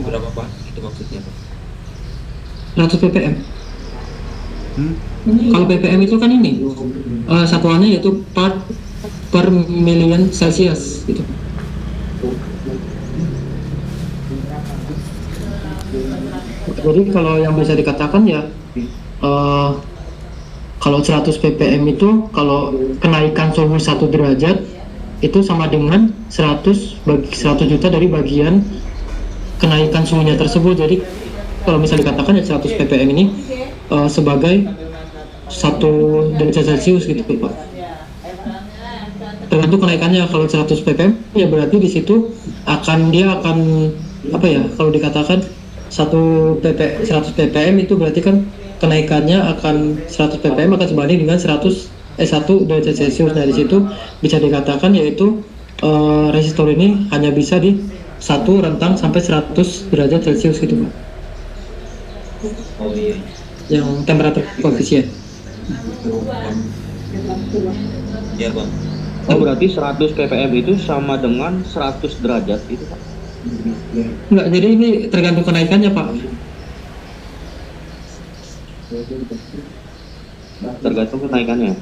Berapa Pak? Itu maksudnya Pak? 100 ppm. Kalau ppm itu kan ini satuannya yaitu part per million Celsius gitu. Jadi kalau yang bisa dikatakan ya kalau 100 ppm itu kalau kenaikan suhu 1 derajat itu sama dengan 100 juta dari bagian kenaikan suhunya tersebut. Jadi kalau misalnya dikatakan ya 100 ppm ini sebagai 1 derajat Celcius gitu Pak. Tergantung kenaikannya. Kalau 100 ppm ya berarti di situ dia akan apa ya, kalau dikatakan 100 ppm itu berarti kan kenaikannya akan 100 ppm akan sebanding dengan 1 derajat Celcius. Nah di situ bisa dikatakan yaitu resistor ini hanya bisa di satu rentang sampai 100 derajat Celcius gitu Pak. Oh iya. Yang temperatur koefisien. Iya Bang. Oh berarti 100 ppm itu sama dengan 100 derajat itu Pak? Enggak, jadi ini tergantung kenaikannya Pak. Tergantung kenaikannya.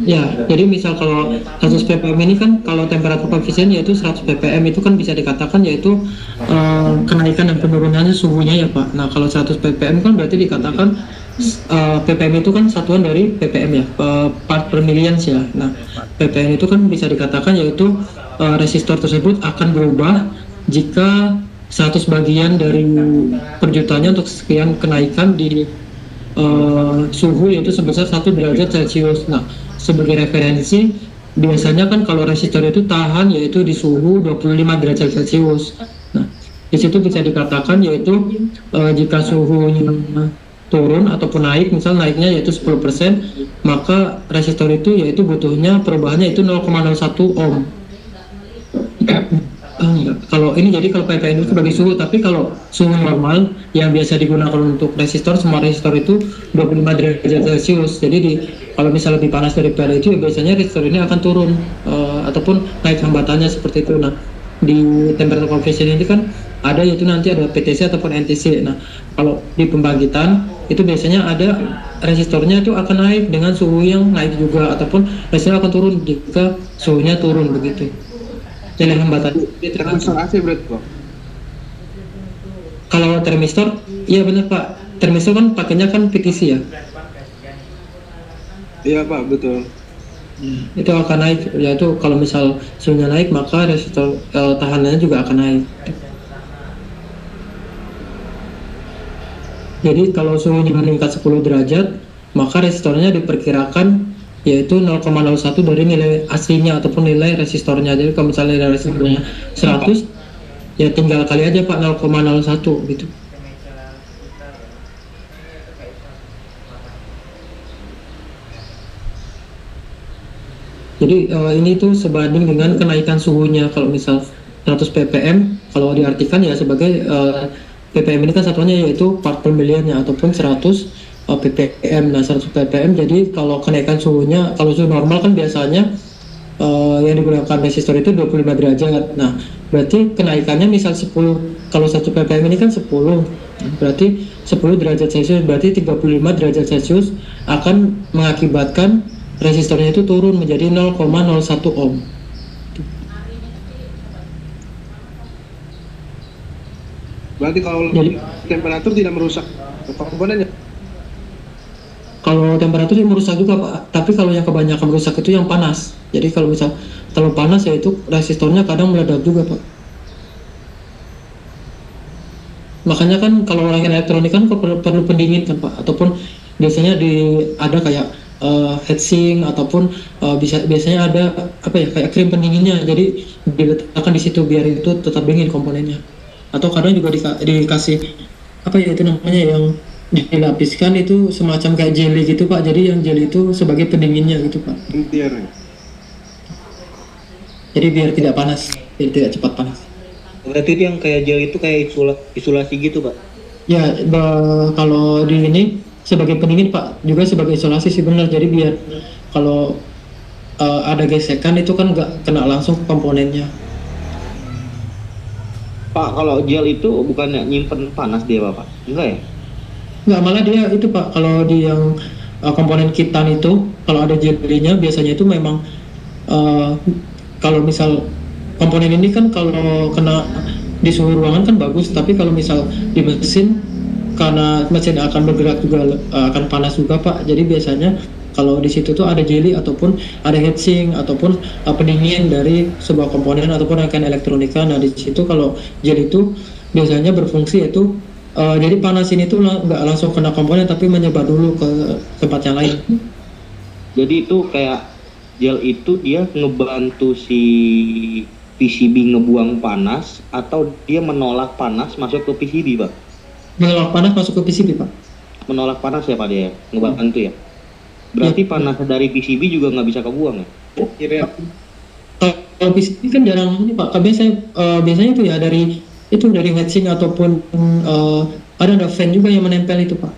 Ya, jadi misal kalau 100 ppm ini kan kalau temperatur koefisien yaitu 100 ppm itu kan bisa dikatakan yaitu kenaikan dan penurunannya suhunya ya Pak. Nah kalau 100 ppm kan berarti dikatakan ppm itu kan satuan dari ppm ya, part per million ya. Nah ppm itu kan bisa dikatakan yaitu resistor tersebut akan berubah jika 100 bagian dari per jutanya untuk sekian kenaikan di suhu yaitu sebesar 1 derajat Celcius. Nah sebagai referensi biasanya kan kalau resistor itu tahan yaitu di suhu 25 derajat Celcius. Nah di situ bisa dikatakan yaitu jika suhunya turun ataupun naik, misal naiknya yaitu 10%, maka resistor itu yaitu butuhnya perubahannya itu 0,01 ohm. Kalau ini jadi kalau ppm itu sebagai suhu, tapi kalau suhu normal yang biasa digunakan untuk resistor, semua resistor itu 25 derajat Celcius. Jadi kalau misalnya lebih panas daripada itu ya biasanya resistor ini akan turun ataupun naik hambatannya seperti itu. Nah di temperatur koefisien ini kan ada yaitu nanti ada PTC ataupun NTC. Nah kalau di pembangkitan itu biasanya ada resistornya itu akan naik dengan suhu yang naik juga, ataupun resistor akan turun jika suhunya turun begitu. Jadi hambatan. Termistor AC berarti Pak? Kalau termistor, iya benar Pak. Termistor kan pakainya kan PTC ya. Iya Pak, betul. Itu akan naik, yaitu kalau misal suhunya naik maka resistor tahanannya juga akan naik. Jadi kalau suhunya meningkat 10 derajat, maka resistornya diperkirakan yaitu 0,01 dari nilai aslinya ataupun nilai resistornya. Jadi kalau misalnya nilai resistornya 100, ya tinggal kali aja Pak 0,01 gitu. Jadi ini tuh sebanding dengan kenaikan suhunya. Kalau misal 100 ppm, kalau diartikan ya sebagai ppm ini kan satuannya yaitu part per millionnya ataupun 100 ppm. Nah 100 ppm, jadi kalau kenaikan suhunya, kalau suhu normal kan biasanya yang digunakan resistor itu 25 derajat. Nah berarti kenaikannya misal 10, kalau 1 ppm ini kan 10, berarti 10 derajat Celcius, berarti 35 derajat Celcius akan mengakibatkan resistornya itu turun menjadi 0,01 ohm. Berarti kalau temperatur tidak merusak komponennya? Kalau temperatur sih merusak juga Pak, tapi kalau yang kebanyakan merusak itu yang panas. Jadi kalau misal terlalu panas ya itu resistornya kadang meledak juga Pak. Makanya kan kalau orang elektronik kan perlu pendingin kan Pak, ataupun biasanya ada kayak heatsink ataupun biasanya ada apa ya kayak krim pendinginnya, jadi diletakkan di situ biar itu tetap dingin komponennya. Atau kadang juga dikasih apa ya itu namanya yang dilapiskan itu semacam kayak jelly gitu Pak, jadi yang jelly itu sebagai pendinginnya gitu Pak. Intier. Jadi biar tidak panas, biar tidak cepat panas. Berarti itu yang kayak gel itu kayak isolasi gitu Pak? Ya kalau di ini sebagai pendingin Pak, juga sebagai isolasi sih benar. Jadi biar kalau ada gesekan itu kan nggak kena langsung ke komponennya. Pak, kalau gel itu bukannya nyimpen panas dia Pak? Enggak ya? Nggak, malah dia itu Pak, kalau di yang komponen kitan itu, kalau ada jelinya biasanya itu memang kalau misal komponen ini kan kalau kena di suhu ruangan kan bagus, tapi kalau misal di mesin, karena mesin akan bergerak juga akan panas juga Pak. Jadi biasanya kalau di situ tuh ada jelly ataupun ada heatsink ataupun pendingin dari sebuah komponen ataupun rangkaian elektronika. Nah di situ kalau jelly itu biasanya berfungsi yaitu jadi panas ini tuh nggak langsung kena komponen tapi menyebar dulu ke tempat yang lain. Jadi itu kayak gel itu dia ngebantu si PCB ngebuang panas atau dia menolak panas masuk ke PCB Pak? Menolak panas masuk ke PCB Pak. Menolak panas ya Pak dia, ngebantu ya? Berarti panas dari PCB juga nggak bisa kebuang ya? Iya. Kalau PCB kan jarang ini Pak. Biasanya itu ya dari heatsink ataupun ada fan juga yang menempel itu Pak.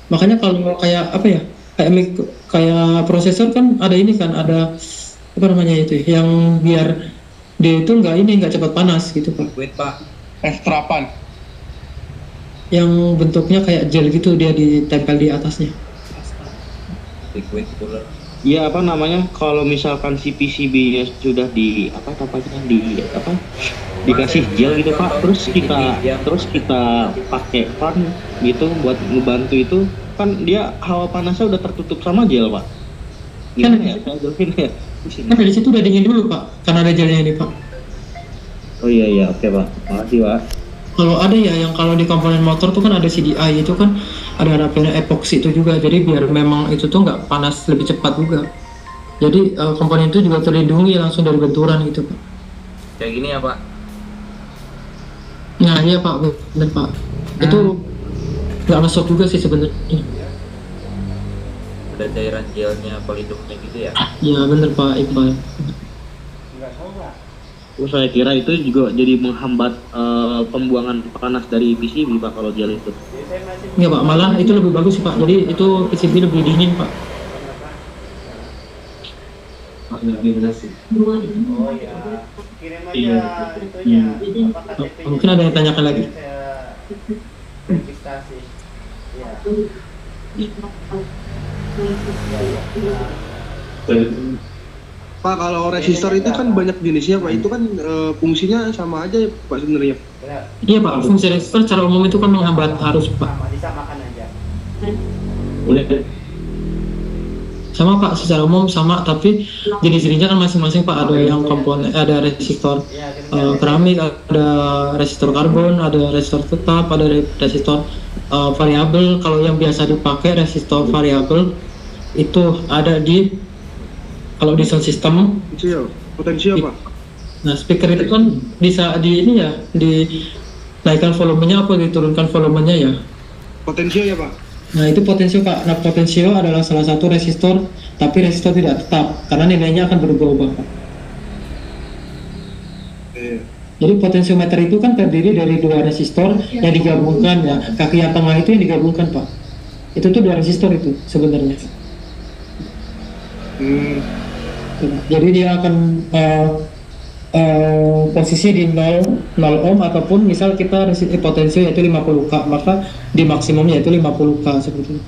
Makanya kalau kayak apa ya, kayak prosesor kan ada ini kan, ada apa namanya itu yang biar dia itu nggak cepat panas gitu Pak. Wait Pak. F8. Yang bentuknya kayak gel gitu, dia ditempel di atasnya. Liquid cooler. Ya apa namanya, kalau misalkan si PCB-nya sudah dikasih gel gitu Pak, terus kita pakai fan gitu buat ngebantu itu, kan dia hawa panasnya udah tertutup sama gel Pak. Gimana ya? Saya jelasin ya. Kan dari situ udah dingin dulu Pak, karena ada gelnya ini Pak. Oh iya oke Pak, makasih Pak. Kalau ada ya yang kalau di komponen motor tuh kan ada CDI itu kan ada rangkaian epoxy itu juga, jadi biar memang itu tuh nggak panas lebih cepat juga. Jadi komponen itu juga terlindungi langsung dari benturan gitu Pak. Kayak gini ya Pak. Nah iya Pak, benar Pak. Itu nggak masuk juga sih sebenarnya. Ada cairan gelnya pelindungnya gitu ya. Iya benar Pak Iqbal. Saya kira itu juga jadi menghambat pembuangan panas dari PCB Pak kalau gel itu. Iya Pak, malah itu lebih bagus sih Pak. Jadi itu PCB lebih dingin Pak. Oh ya, kirim aja itunya. Apa KTP-nya? Mungkin ada yang tanyakan lagi. Saya registrasi. Ya. Pak, kalau resistor itu kan banyak jenisnya Pak. Itu kan fungsinya sama aja ya Pak sebenarnya. Benar. Iya Pak, fungsi resistor secara umum itu kan menghambat arus Pak. Sama, disamakan aja. Sama Pak, secara umum sama, tapi jenis-jenisnya kan masing-masing Pak. Ada yang komponen, ada resistor keramik, ada resistor karbon, ada resistor tetap, ada resistor variabel. Kalau yang biasa dipakai resistor variabel itu ada di, kalau di sound system, Potensial Pak. nah speaker itu kan bisa di ini ya, dinaikkan volumenya apa diturunkan volumenya ya. Potensial ya Pak. Nah itu potensio Pak. Nah potensio adalah salah satu resistor, tapi resistor tidak tetap karena nilainya akan berubah-ubah Pak. Jadi potensiometer itu kan terdiri dari dua resistor yang digabungkan ya. Kaki yang tengah itu yang digabungkan Pak. Itu tuh dua resistor itu sebenarnya. Jadi dia akan posisi di 0 ohm ataupun misal kita potensio yaitu 50K, maka di maksimumnya yaitu 50K seperti itu.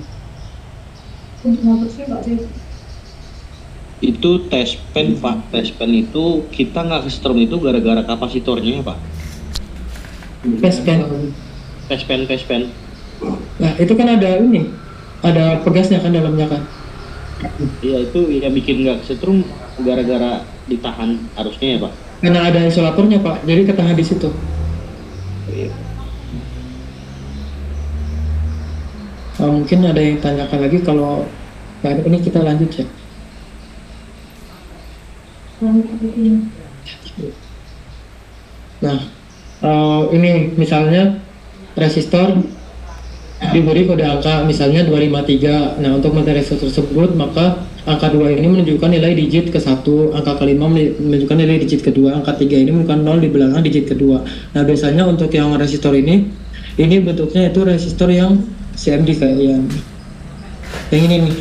Itu test pen Pak, test pen itu kita nggak kesetrum itu gara-gara kapasitornya ya Pak? Test pen. Nah itu kan ada ini, ada pegasnya kan dalamnya kan. Iya itu ya bikin nggak kesetrum gara-gara ditahan arusnya ya Pak? Karena ada isolatornya Pak, jadi ketahan di situ. Mungkin ada yang tanyakan lagi, kalau nggak ada ini kita lanjut ya. Nah, ini misalnya resistor diberi kode angka misalnya 253. Nah, untuk materi resistor tersebut maka angka 2 ini menunjukkan nilai digit ke-1, angka ke-5 menunjukkan nilai digit ke-2, angka 3 ini menunjukkan 0 di belakang digit ke-2. Nah, biasanya untuk yang resistor ini bentuknya itu resistor yang CMD kayak yang ini nih.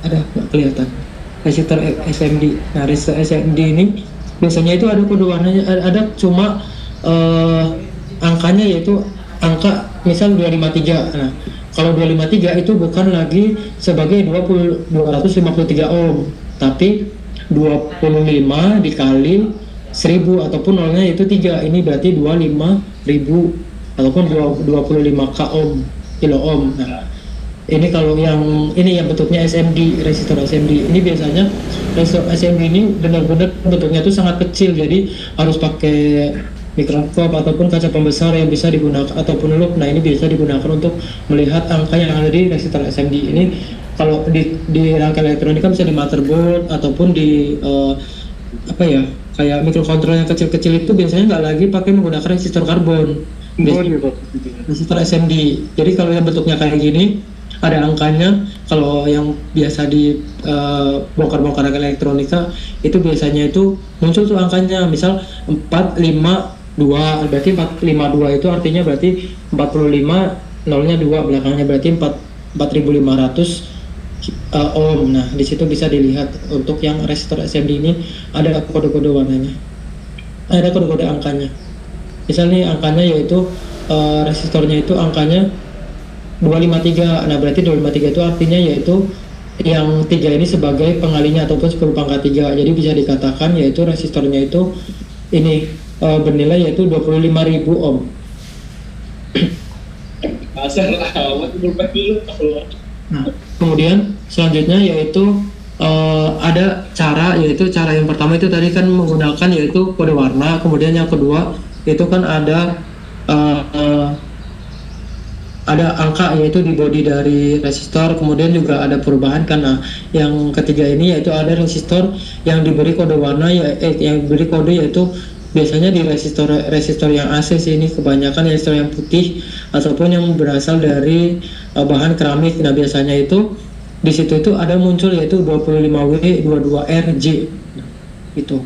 Ada nggak kelihatan? Resistor SMD. Nah, resistor SMD ini biasanya itu ada kode warnanya, ada cuma angkanya yaitu angka misal 253. Nah, kalau 253 itu bukan lagi sebagai 253 ohm, tapi 25 dikali 1000 ataupun nolnya itu 3. Ini berarti 25.000 ataupun 25 k ohm, kilo ohm. Nah, ini kalau yang bentuknya SMD, resistor SMD. Ini biasanya resistor SMD ini benar-benar bentuknya itu sangat kecil, jadi harus pakai mikroskop ataupun kaca pembesar yang bisa digunakan ataupun lup. Nah, ini bisa digunakan untuk melihat angka yang ada di resistor SMD. Ini kalau di rangka elektronika bisa di motherboard ataupun di kayak mikrokontroler yang kecil-kecil itu biasanya nggak lagi pakai menggunakan resistor karbon, resistor SMD. Jadi kalau yang bentuknya kayak gini ada angkanya. Kalau yang biasa di bongkar-bongkar elektronika itu biasanya itu muncul tuh angkanya, misal 452, berarti 452 itu artinya berarti 45 nolnya 2 belakangnya, berarti 4500 ohm. Nah, di situ bisa dilihat untuk yang resistor SMD ini ada kode-kode warnanya, ada kode-kode angkanya. Misalnya angkanya yaitu resistornya itu angkanya 253. Nah, berarti 253 itu artinya yaitu yang 3 ini sebagai pengalinya ataupun 10 pangkat 3. Jadi bisa dikatakan yaitu resistornya itu ini bernilai yaitu 25.000 ohm. Nah, kemudian selanjutnya yaitu ada cara yang pertama itu tadi kan menggunakan yaitu kode warna. Kemudian yang kedua itu kan ada angka yaitu di bodi dari resistor, kemudian juga ada perubahan. Karena yang ketiga ini yaitu ada resistor yang diberi kode warna yang diberi kode yaitu biasanya di resistor yang AC sih, ini kebanyakan resistor yang putih ataupun yang berasal dari bahan keramik. Nah, biasanya itu di situ itu ada muncul yaitu 25W22RJ itu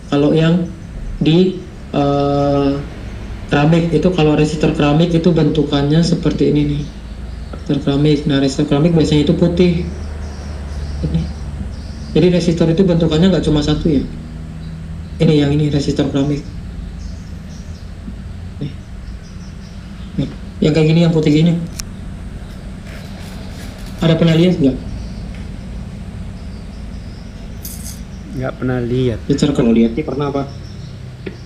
kalau yang di keramik itu. Kalau resistor keramik itu bentukannya seperti ini nih, resistor keramik. Nah, resistor keramik biasanya itu putih ini. Jadi resistor itu bentukannya nggak cuma satu ya, ini yang ini resistor keramik nih, yang kayak gini, yang putih gini. Ada pernah lihat nggak? Nggak pernah lihat. Kalau lihat sih pernah, Pak.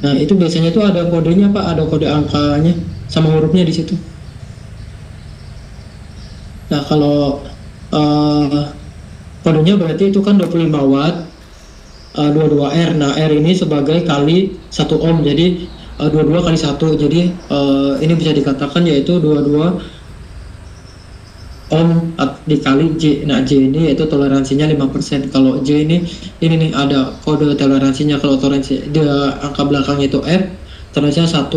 Nah, itu biasanya itu ada kodenya, Pak, ada kode angkanya sama hurufnya di situ. Nah, kalau kodenya berarti itu kan 25 watt 22R. Nah, R ini sebagai kali 1 ohm, jadi 22 kali 1. Jadi ini bisa dikatakan yaitu 22 ohm dikali J. Nah, J ini yaitu toleransinya 5%. Kalau J ini nih ada kode toleransinya. Kalau toleransi di angka belakangnya itu F, toleransinya 1,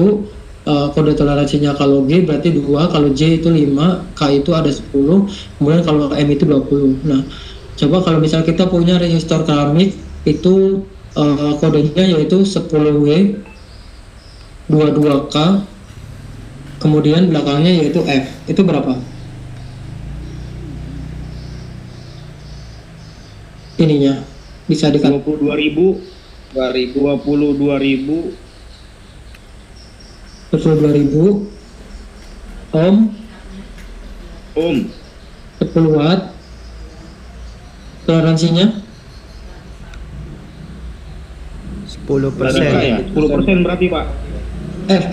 kode toleransinya kalau G berarti 2, kalau J itu 5, K itu ada 10, kemudian kalau M itu 20. Nah, coba kalau misal kita punya resistor keramik itu kodenya yaitu 10W 22K, kemudian belakangnya yaitu F, itu berapa? Ininya bisa dikatakan 22.000 ohm, 10 watt, toleransinya 10%. Ya? 10% berarti, Pak. F.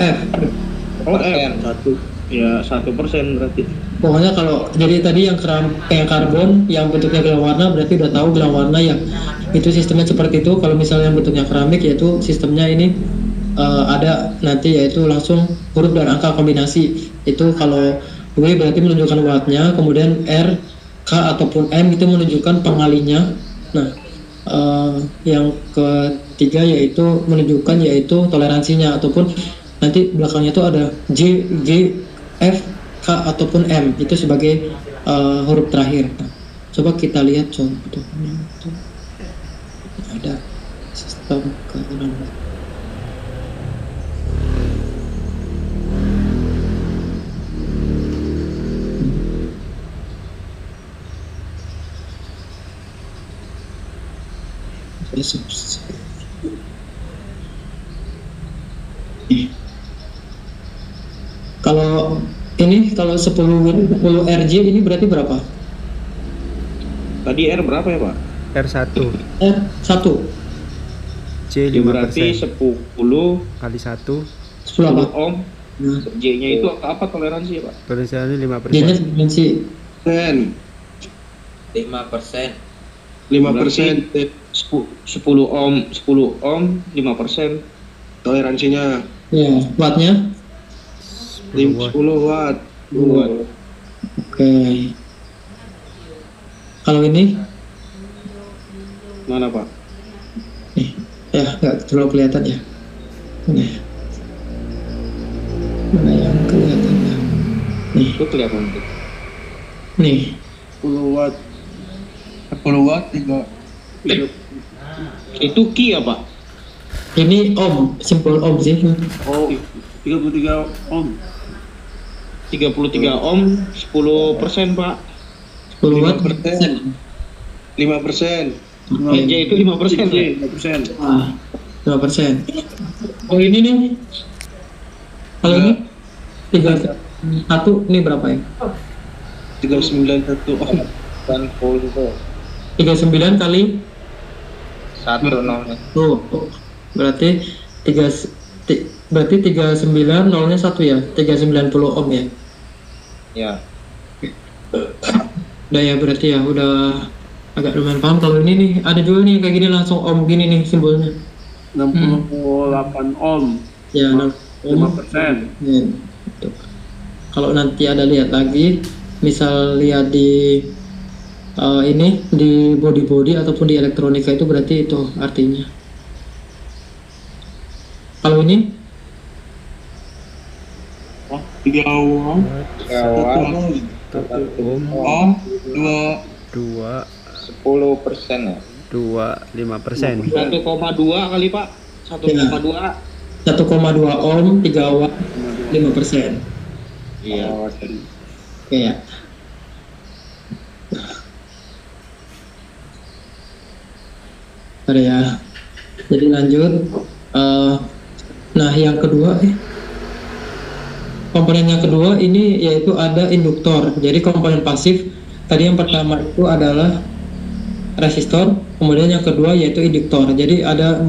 Oh, F 1% berarti. Pokoknya kalau jadi tadi yang karbon yang bentuknya gelang warna berarti udah tahu gelang warna yang itu sistemnya seperti itu. Kalau misalnya yang bentuknya keramik yaitu sistemnya ini ada nanti yaitu langsung huruf dan angka kombinasi. Itu kalau W berarti menunjukkan wattnya, kemudian R, K ataupun M itu menunjukkan pengalinya. Nah, yang ketiga yaitu menunjukkan yaitu toleransinya, ataupun nanti belakangnya itu ada J, G, F, K ataupun M itu sebagai huruf terakhir. Nah, coba kita lihat contohnya. Ada sistem keamanan. Kalau ini kalau 10 RJ ini berarti berapa? Tadi R berapa ya Pak? R1 R1 J Ya, berarti 5% 10 kali 1 10 apa? ohm. Nah, J-nya itu apa toleransi ya Pak? toleransinya dia 5%. dimensi 5%. 5% 10 ohm 5%. toleransinya. ya, wattnya 10 watt. oke. Kalau ini Mana Pak? nih ya nggak terlalu kelihatan ya. Ini mana yang kelihatan ya? Nih, Itu kelihatan. nih 10 watt. 10 watt 3. Itu ki ya Pak? ini ohm, simbol ohm sih. Oh, 33 ohm. 33 ohm 10% Pak. 10 watt 5%. Oke. J itu 5% ya? 5%. Ah, 5%. Oh ini nih. Kalau ini 31 ini berapa ya? 391 ohm. 39 kali 1 nolnya. tuh. Berarti 39 nolnya 1 ya. 390 ohm ya. Ya. Udah ya berarti ya udah agak lumayan paham. Kalau ini nih ada juga nih kayak gini langsung ohm gini nih simbolnya. 68 ohm. Ya, 5%. Ya, gitu. Kalau nanti ada lihat lagi, misal lihat di ini di body ataupun di elektronika itu berarti itu artinya. Kalau ini 3 ohm. 1 ohm Ohm 2. 10% ya. 5%. 1,2 kali Pak. 1,2. 1,2 ohm 3 watt 5%. Iya. Oke ya. Ada ya. Jadi lanjut. Nah yang kedua komponen yang kedua ini yaitu ada induktor. Jadi komponen pasif tadi yang pertama itu adalah resistor, kemudian yang kedua yaitu induktor. Jadi ada